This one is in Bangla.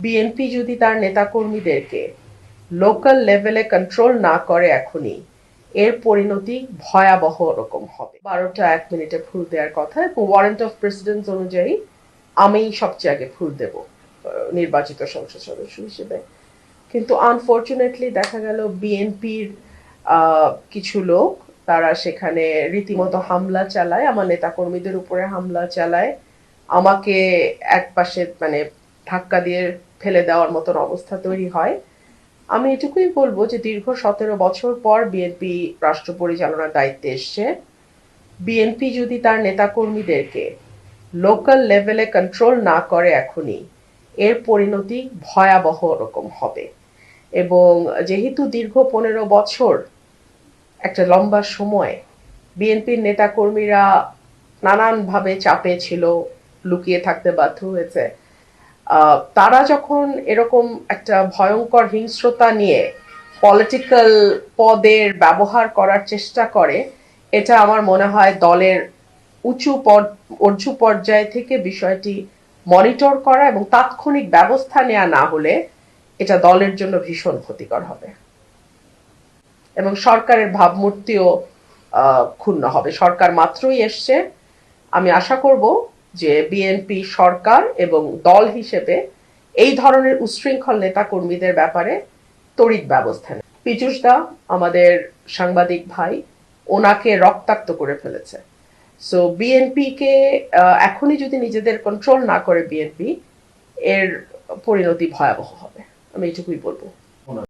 বিএনপি যদি তার নেতাকর্মীদেরকে লোকাল লেভেলে কন্ট্রোল না করে এখনই, এর পরিণতি ভয়াবহ রকম হবে। 12টা 1 মিনিটে ফুল দেওয়ার কথা এবং ওয়ারেন্ট অফ প্রেসিডেন্ট অনুযায়ী আমি সবচেয়ে আগে ফুল দেব নির্বাচিত সংসদ সদস্য হিসেবে। কিন্তু আনফর্চুনেটলি দেখা গেল বিএনপির কিছু লোক তারা সেখানে রীতিমতো হামলা চালায়, আমার নেতাকর্মীদের উপরে হামলা চালায়, আমাকে একপাশে মানে ধাক্কা দিয়ে ফেলে দেওয়ার মতন অবস্থা তৈরি হয়। আমি এটুকুই বলবো যে দীর্ঘ 17 বছর পর বিএনপি রাষ্ট্র পরিচালনার দায়িত্বে এসছে। বিএনপি যদি তার নেতাকর্মীদেরকে লোকাল লেভেলে কন্ট্রোল না করে এখনই, এর পরিণতি ভয়াবহ রকম হবে। এবং যেহেতু দীর্ঘ 15 বছর একটা লম্বা সময় বিএনপির নেতাকর্মীরা নানানভাবে চাপে ছিল, লুকিয়ে থাকতে বাধ্য হয়েছে, তারা যখন এরকম একটা ভয়ঙ্কর হিংস্রতা নিয়ে পলিটিক্যাল পদের ব্যবহার করার চেষ্টা করে, এটা আমার মনে হয় দলের উঁচু পর্যায় থেকে বিষয়টি মনিটর করা এবং তাৎক্ষণিক ব্যবস্থা নেওয়া না হলে এটা দলের জন্য ভীষণ ক্ষতিকর হবে এবং সরকারের ভাবমূর্তিও ক্ষুণ্ণ হবে। সরকার মাত্রই এসছে, আমি আশা করব যে বিএনপি সরকার এবং দল হিসেবে এই ধরনের উচ্ছৃঙ্খল নেতাকর্মীদের ব্যাপারে তড়িৎ ব্যবস্থা নেয়। পীযূষ দা আমাদের সাংবাদিক ভাই, ওনাকে রক্তাক্ত করে ফেলেছে। সো বিএনপিকে এখনই যদি নিজেদের কন্ট্রোল না করে বিএনপি, এর পরিণতি ভয়াবহ হবে, আমি এটুকুই বলবো।